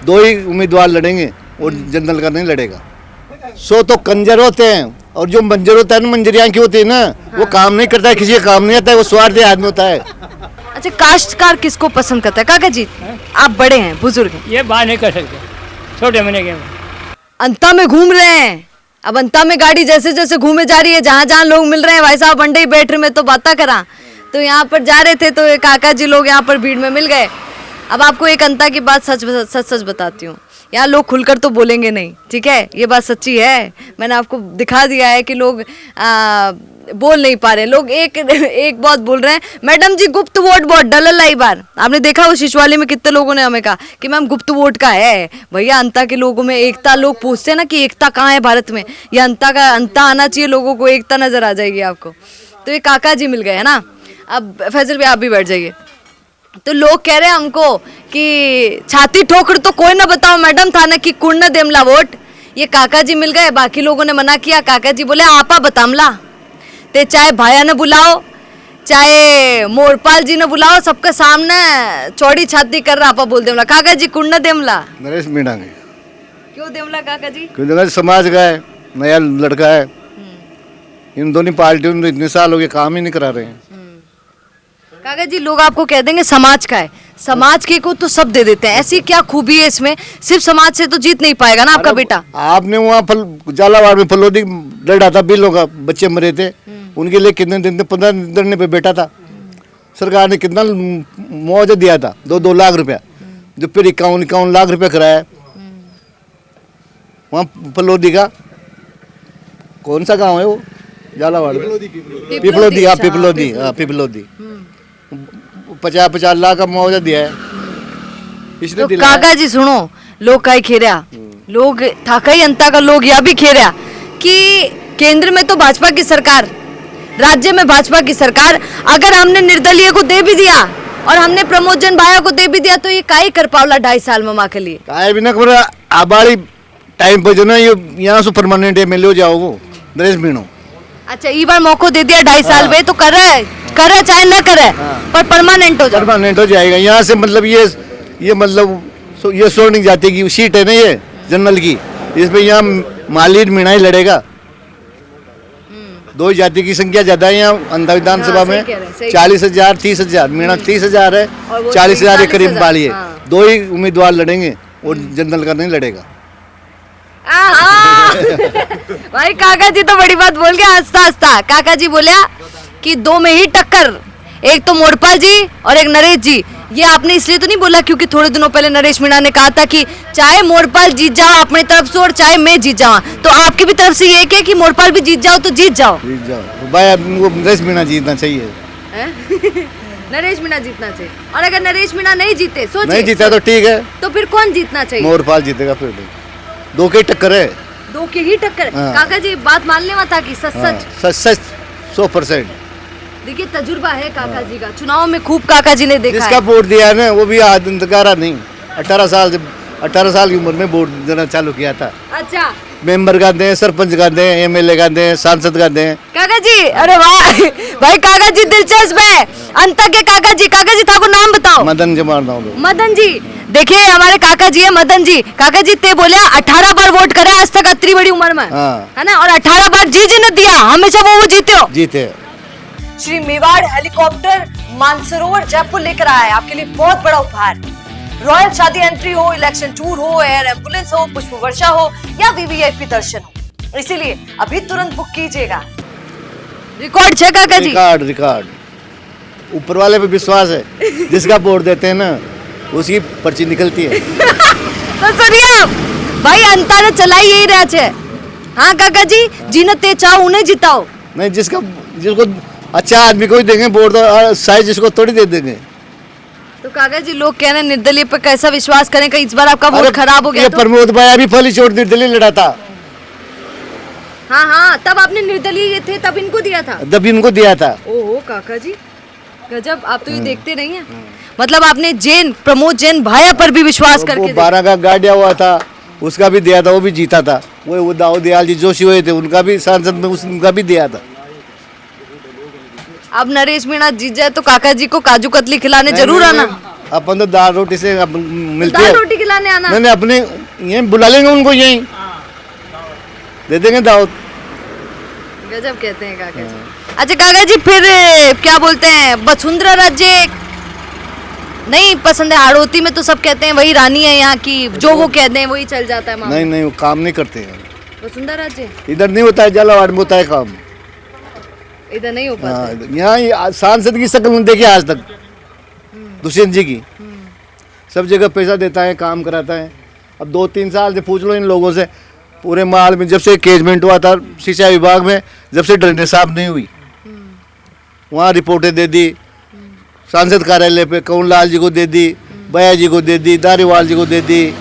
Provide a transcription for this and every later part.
दो ही उम्मीदवार लड़ेंगे और जनरल का नहीं लड़ेगा। सो तो कंजर होते हैं और जो मंजर होता है ना, मंजरियां की होती है ना, वो काम नहीं करता है, किसी का काम नहीं आता है, वो स्वार्थी आदमी होता है। अच्छा, काश्तकार किसको पसंद करता है? काका जी आप बड़े हैं, बुजुर्ग हैं, ये बात नहीं कर सकते, छोटे महीने के। अंता में घूम रहे हैं। अब अंता में गाड़ी जैसे जैसे घूमे जा रही है, जहाँ जहाँ लोग मिल रहे हैं, भाई साहब अंडे ही बैठ रहे, में तो बाता करा। तो यहाँ पर जा रहे थे तो काका जी लोग यहाँ पर भीड़ में मिल गए। अब आपको एक अंता की बात सच सच बताती हूँ, यहाँ लोग खुलकर तो बोलेंगे नहीं, ठीक है, ये बात सच्ची है। मैंने आपको दिखा दिया है कि लोग बोल नहीं पा रहे। लोग एक बात बोल रहे हैं, मैडम जी गुप्त वोट बहुत डलल है। बार आपने देखा वो शिशुवाली में कितने लोगों ने हमें कहा कि मैम गुप्त वोट का है। भैया अंता के लोगों में एकता, लोग पूछते हैं ना कि एकता कहाँ है भारत में, ये अंता आना चाहिए, लोगों को एकता नजर आ जाएगी आपको। तो ये काका जी मिल गए है ना। अब फैजल भाई आप भी बैठ जाइए। तो लोग कह रहे हैं हमको कि छाती ठोकर तो कोई ना बताओ मैडम थाना की कुंड देमला वोट। ये काका जी मिल गए, बाकी लोगों ने मना किया। काका जी बोले आपा बतामला ते, चाहे भाया ने बुलाओ चाहे मोरपाल जी ने बुलाओ, सबके सामने चौड़ी छाती कर रहा आपा बोल देमला। काका जी कुंड देमला नरेश मीणा के। क्यों देमला काका जी? क्योंकि समाज का है, नया लड़का है, इन दोनों पार्टियों में इतने साल हो गए काम ही नहीं करा रहे हैं। काका जी लोग आपको कह देंगे समाज का है, समाज के को तो सब दे देते हैं, ऐसी क्या खूबी है इसमें? सिर्फ समाज से तो जीत नहीं पाएगा ना आपका बेटा। आपने वहाँ झालावाड़ में फलोदी लड़ा था, बिलों का बच्चे मरे थे, उनके लिए कितने दिन 15 दिन पे बैठा था। सरकार ने कितना मुआवजा दिया था, 2-2 लाख रुपया, जो फिर 51 लाख रुपया कराया वहाँ फलोदी का। कौन सा गांव है वो? झालावाड़ में पिपलोदी। हाँ पिपलोदी, हाँ पिपलोदी। 50 लाख का मुआवजा दिया है इसने तो दिलाया। काका जी सुनो, लोग का ही खेरा, लोग था कई अंता का लोग यह भी खेरा कि केंद्र में तो भाजपा की सरकार, राज्य में भाजपा की सरकार, अगर हमने निर्दलीय को दे भी दिया और हमने प्रमोद जन भाया को दे भी दिया तो ये काई कर पावला 2.5 साल में माँ के लिए काहे बिना खबर आबाड़ी टाइम पर जो ना ये यहाँ से परमानेंट एमएलए हो जाओ वो नरेश मीणा। अच्छा ये बार मौका दे दिया 2.5 साल में, तो कर चाहे न करे, पर परमानेंट हो जाए। परमानेंट हो जाएगा यहाँ से। मतलब ये मतलब ये सोनी जाति की सीट है ना, ये जनरल की, इसमें यहाँ मालिर मीणा ही लड़ेगा। 2 जाति की संख्या ज्यादा है यहाँ अंधा विधानसभा में। 40,000 30,000, मीणा 30,000 है, 40,000 के करीब बाली है। 2 ही उम्मीदवार लड़ेंगे और जनरल का नहीं लड़ेगा। भाई काका जी तो बड़ी बात बोल गया हंसता हंसता। काका जी बोला कि 2 में ही टक्कर, एक तो मोरपाल जी और एक नरेश जी। ये आपने इसलिए तो नहीं बोला क्योंकि थोड़े दिनों पहले नरेश मीणा ने कहा था कि चाहे मोरपाल जीत जाओ अपनी तरफ से और चाहे मैं जीत जाऊं, तो आपकी भी तरफ से ये क्या कि मोरपाल भी जीत जाओ तो जीत जाओ भाई, वो नरेश मीणा जीतना चाहिए। नरेश मीणा जीतना चाहिए। और अगर नरेश मीणा नहीं जीते, सोचिए नहीं जीता तो ठीक है, तो फिर कौन जीतना चाहिए? मोरपाल जीतेगा। फिर 2 की टक्कर है, 2 की ही टक्कर। काका जी बात मानने में था कि सच 100%। देखिए तजुर्बा है काका जी का, चुनाव में खूब काका जी ने देखा जिसका है। वोट दिया है ना वो भी अंधकारा नहीं, 18 साल की उम्र में वोट देना चालू किया था। अच्छा मेंबर का दें, सरपंच का दें, एमएलए का दें, सांसद का दें। काका जी, अरे वाह भाई काका जी दिलचस्प है। अंता के काका जी था को नाम बताओ। मदन जमार नाम दो। मदन जी, देखिए हमारे काका जी है मदन जी। काका जी ते बोले 18 बार वोट करे आज तक इतनी बड़ी उम्र में, है ना, और 18 बार जी ने दिया, हमेशा वो जीते हो। जीते। श्री मेवाड़ हेलीकॉप्टर मानसरोवर जयपुर लेकर आया है आपके लिए बहुत बड़ा उपहार। रॉयल शादी एंट्री हो, इलेक्शन टूर हो, एयर एम्बुलेंस हो, पुष्प वर्षा हो या वीवीआईपी दर्शन हो, इसीलिए अभी तुरंत बुक कीजिएगा। रिकॉर्ड है काका जी, रिकॉर्ड ऊपर वाले पे विश्वास है, जिसका वोट देते हैं ना उसकी पर्ची निकलती है। तो सुनिए आप, भाई अंता ने चलाई यही राज है। हाँ काका जी, जिन्हें ते चाहो उन्हें जिताओ। नहीं, जिसको अच्छा आदमी को ही देंगे वोट, तो साइज जिसको थोड़ी दे देंगे। तो काका जी लोग कह रहे हैं निर्दलीय पर कैसा विश्वास करें, कहीं इस बार आपका वोट खराब हो गया ये तो? प्रमोद भाई अभी फली चोट निर्दलीय लड़ा था। हाँ तब आपने निर्दलीय ये थे तब इनको दिया था, जब इनको दिया था। ओहो काका जी गजब, आप तो ये देखते नहीं है। मतलब आपने प्रमोद जैन भाया पर भी विश्वास करके 12 का गाड़िया हुआ था, उसका भी दिया था, वो भी जीता था। वो दाऊद दयाल जी जोशी हुए थे, उनका भी सांसद में उनका भी दिया था। अब नरेश मीणा जीत जाए तो काका जी को काजू कतली खिलाने जरूर आना। अपन तो दाल रोटी से मिलती दाल है। रोटी खिलाने आना। नहीं नहीं, अपने यहीं बुला लेंगे उनको, यहीं दे देंगे दावत। गजब कहते हैं काका जी। अच्छा काका जी, फिर क्या बोलते हैं, वसुंधरा राज्य नहीं पसंद है? हाड़ौती में तो सब कहते हैं वही रानी है यहाँ की, जो वो कहते हैं वही चल जाता है मामला। नहीं नहीं, वो काम नहीं करते हैं। वसुंधरा राज्य इधर नहीं होता है, झालावाड़ में होता है काम। इधर नहीं हो पाता। हाँ, यहाँ सांसद की शक्ल नहीं देखी आज तक दुष्यंत जी की। सब जगह पैसा देता है, काम कराता है। अब 2-3 साल से पूछ लो इन लोगों से, पूरे माल में जब से केजमेंट हुआ था सिंचाई विभाग में, जब से ड्रेनेज साफ नहीं हुई, वहाँ रिपोर्टें दे दी, सांसद कार्यालय पे कौन लाल जी को दे दी, भैया जी को दे दी, दारीवाल जी को दे दी,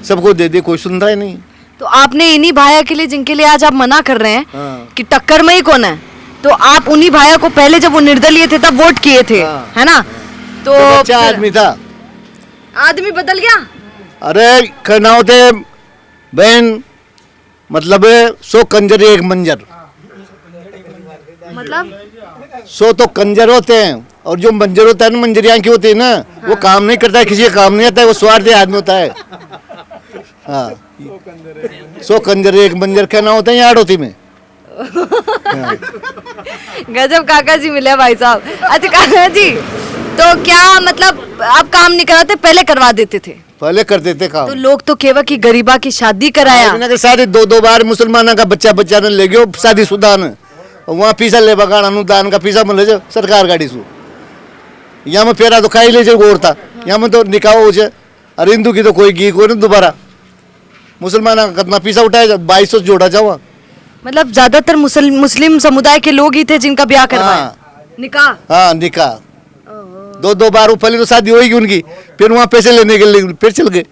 सबको दे दी, कोई सुन रहा ही नहीं। तो आपने इन्हीं भाया के लिए, जिनके लिए आज आप मना कर रहे हैं हाँ। कि टक्कर में ही कौन है, तो आप उन्हीं भाया को पहले जब वो निर्दलीय थे तब वोट किए थे, हाँ। है ना? तो अच्छा फिर आदमी था। आदमी बदल गया। अरे कहना होते बहन, मतलब 100 कंजर एक मंजर, मतलब 100 तो कंजर होते हैं, और जो मंजर होता है ना, मंजरियां की होती है ना, वो काम नहीं करता है, किसी का काम नहीं आता है, वो स्वार्थी आदमी होता है। हाँ, 100 कंजर एक मंजर कहना होता है यहाँ होती में। गजब काका जी मिले भाई साहब। अच्छा काका जी, तो क्या मतलब आप काम नहीं कराते, पहले करवा देते थे? पहले करते थे काम। तो लोग तो केवल की गरीबा की शादी कराया। के शादी 2-2 बार मुसलमानों का बच्चा ने ले गयो शादी शुदा ने, वहाँ पीसा ले बगाड़ अनुदान का पीसा मिले जो सरकार गाड़ी सु, यहाँ में फेरा तो खाई ले जो गोर था, यहाँ में तो निकाह हो जाए। अरे हिंदू की तो कोई घी कोई नहीं, दोबारा मुसलमान का कितना पीसा उठाया, 2200 जोड़ा जाओ। मतलब ज्यादातर मुस्लिम समुदाय के लोग ही थे जिनका ब्याह करवाया, हाँ। निकाह। हाँ निकाह 2-2 बार, वो पहले तो शादी होगी उनकी, फिर वहाँ पैसे लेने के लिए फिर चल गए।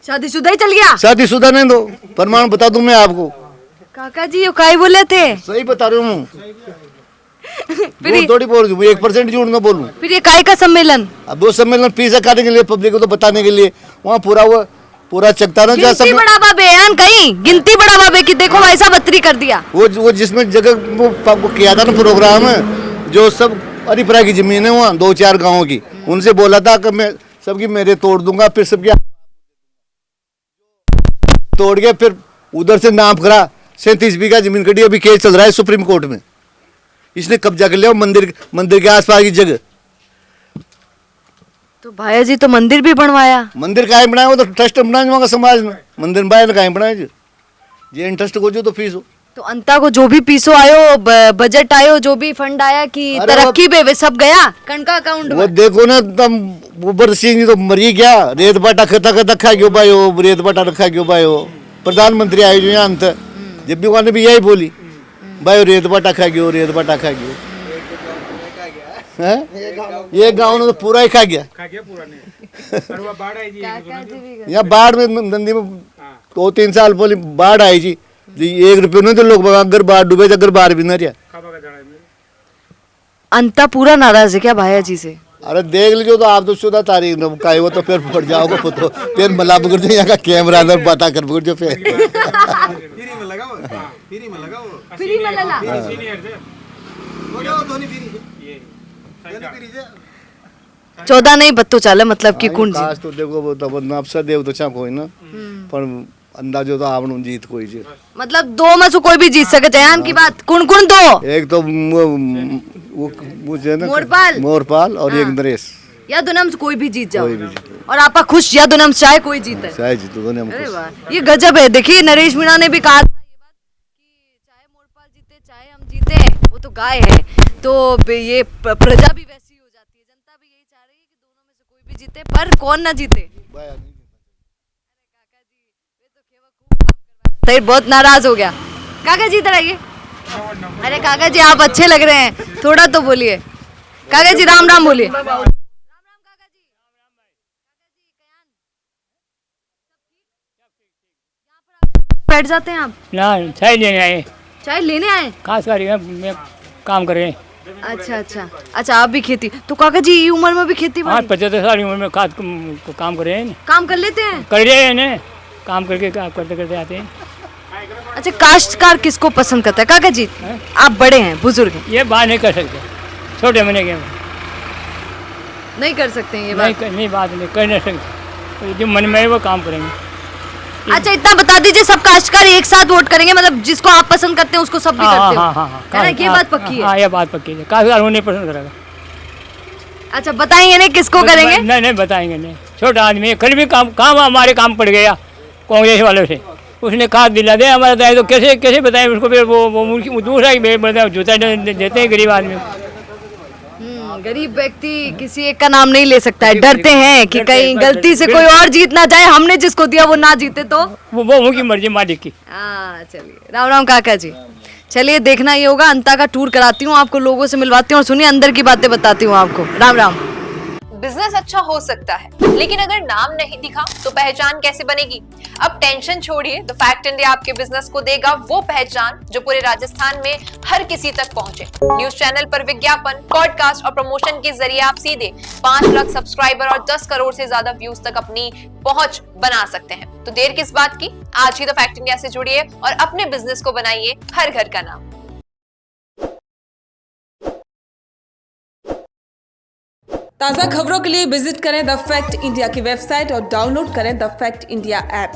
शादीशुदा ही चल गया। शादीशुदा नहीं दो, प्रमाण बता दूं मैं आपको। काका जी ये काई बोले थे? सही बता रहा हूँ, फिर ये- थोड़ी बोल रही हूँ, 1% झूठ ना बोलूं। फिर ये काय का सम्मेलन? अब वो सम्मेलन पीसा काटने के लिए, पब्लिक को तो बताने के लिए, वहाँ पूरा चकता ना गिनती बढ़ावा बयान कहीं, गिनती बढ़ावा बे कि देखो भाई साहब बत्तरी कर दिया। वो जिसमें जगह वो किया था ना प्रोग्राम, जो सब अरिपरा की जमीन है वहाँ 2-4 गाँव की, उनसे बोला था कि मैं सबकी मेरे तोड़ दूंगा, फिर सबकी तोड़ के फिर उधर से नाप करा 37 बीघा जमीन कटी, अभी केस चल रहा है सुप्रीम कोर्ट में। इसने कब्जा कर लिया मंदिर के आसपास की जगह। तो भाया जी तो मंदिर भी बनवाया। मंदिर काहे बनाया, वो तो ट्रस्ट बनाया वहाँ का समाज में, मंदिर बाय काहे बनाया जी, जे इंटरेस्ट को जो तो फीस हो। तो अंता को जो भी पीसो आयो, बजट आयो, जो भी फंड आया कि अरे तरक्की पे वे सब गया कणका अकाउंट वो में। देखो ना, तम ऊपर सिंह तो मरी गया, रेत बाटा खता खा क्यों पायो, रेत बाटा रखा क्यों पायो। प्रधानमंत्री आए जो यहाँ अंत, जब भी उन्होंने भी यही बोली, भाई रेत बाटा खा गयो, रेत बाटा खा गयो। ये गाँव ने तो पूरा ही खा गया। यहाँ बाढ़ में नंदी में 2-3 साल पहले बाढ़ आई जी, 1 रुपये नहीं तो लोग अगर बाढ़ डूबे अगर बाहर भी न रहा। अंता पूरा नाराज है क्या भाया जी से? अरे देख लीजिए, तो आप तो शुदा तारीख न का वो तो फिर फट जाओगे, तो फिर मला पकड़ जो यहाँ का कैमरा अंदर बाता कर पकड़ जो फिर फ्री में लला। 14 नहीं बत्तो चाले, मतलब कि कुंड काश तो देखो वो तो नफसा देव तो चा कोई ना, पर अंदाजो तो आपनु जीत कोई जी। मतलब 2 में से कोई भी जीत सके, जयान की बात कुण कुण दो। एक तो वो जो है ना मोरपाल और एक नरेश, या दोनों में से कोई भी जीत जाओ, कोई भी जीते। और आपा खुश, या दोनों में से चाहे कोई जीते। शायद जीतो दोनों हम अरे खुश। वाह, ये गजब है। देखिए नरेश मीणा ने भी कहा था ये बात कि चाहे मोरपाल जीते चाहे हम जीते, वो तो गाय है, तो ये प्रजा भी वैसी हो जाती है, जनता भी यही चाह रही है कि दोनों में से कोई भी जीते, पर कौन ना जीते। तो बहुत नाराज हो गया काका जी, इधर आइए। अरे काका जी आप अच्छे लग रहे हैं, थोड़ा तो बोलिए। काका जी राम राम बोलिए। बैठ जाते हैं आप? ना चाय लेने आए, चाय लेने आए? खास कर मैं काम कर रहे हैं। अच्छा अच्छा अच्छा, आप भी खेती, तो काका जी ये उम्र में भी खेती हाँ, बाड़ी 75 साल की उम्र में खास काम कर रहे हैं, काम कर लेते हैं? कर रहे हैं ना, काम करके करते करते आते हैं। अच्छा, काश्तकार किसको पसंद करता है काका जी? आप बड़े हैं, बुजुर्ग हैं। ये बात नहीं कर सकते, छोटे महीने के। नहीं कर सकते हैं ये नहीं बात। नहीं बात नहीं कर नहीं सकते, जो मन में है वो काम करेंगे। अच्छा इतना बता दीजिए, सब काश्तकार एक साथ वोट करेंगे, मतलब जिसको आप पसंद करते हैं उसको सब भी करते हो? है ना, ये बात पक्की है? हाँ ये बात पक्की है, काश्तकार वो नहीं पसंद करेगा। अच्छा बताएंगे नहीं किसको करेंगे? नहीं नहीं बताएंगे नहीं, छोटा आदमी है, कल भी काम हमारे काम पड़ गया कांग्रेस वालों से, उसने खाद दिला दे हमारा दाय, तो कैसे कैसे बताएं उसको, फिर वो दूसरा ही जूता देते हैं गरीब आदमी को। गरीब व्यक्ति किसी एक का नाम नहीं ले सकता है, डरते हैं कि कहीं गलती से कोई और जीत ना जाए, हमने जिसको दिया वो ना जीते तो। वो उनकी मर्जी मालिक की। हाँ चलिए, राम राम काका जी। चलिए देखना ये होगा, अंता का टूर कराती हूँ आपको, लोगों से मिलवाती हूँ और सुनिए अंदर की बातें बताती हूँ आपको। राम राम। बिजनेस अच्छा हो सकता है, लेकिन अगर नाम नहीं दिखा तो पहचान कैसे बनेगी? अब टेंशन छोड़िए, द फैक्ट इंडिया आपके बिजनेस को देगा वो पहचान जो पूरे राजस्थान में हर किसी तक पहुंचे। न्यूज चैनल पर विज्ञापन, पॉडकास्ट और प्रमोशन के जरिए आप सीधे 5 लाख सब्सक्राइबर और 10 करोड़ से ज्यादा व्यूज तक अपनी पहुंच बना सकते हैं। तो देर किस बात की, आज ही द फैक्ट इंडिया से जुड़िए और अपने बिजनेस को बनाइए हर घर का नाम। ताज़ा खबरों के लिए विजिट करें द फैक्ट इंडिया की वेबसाइट और डाउनलोड करें द फैक्ट इंडिया ऐप।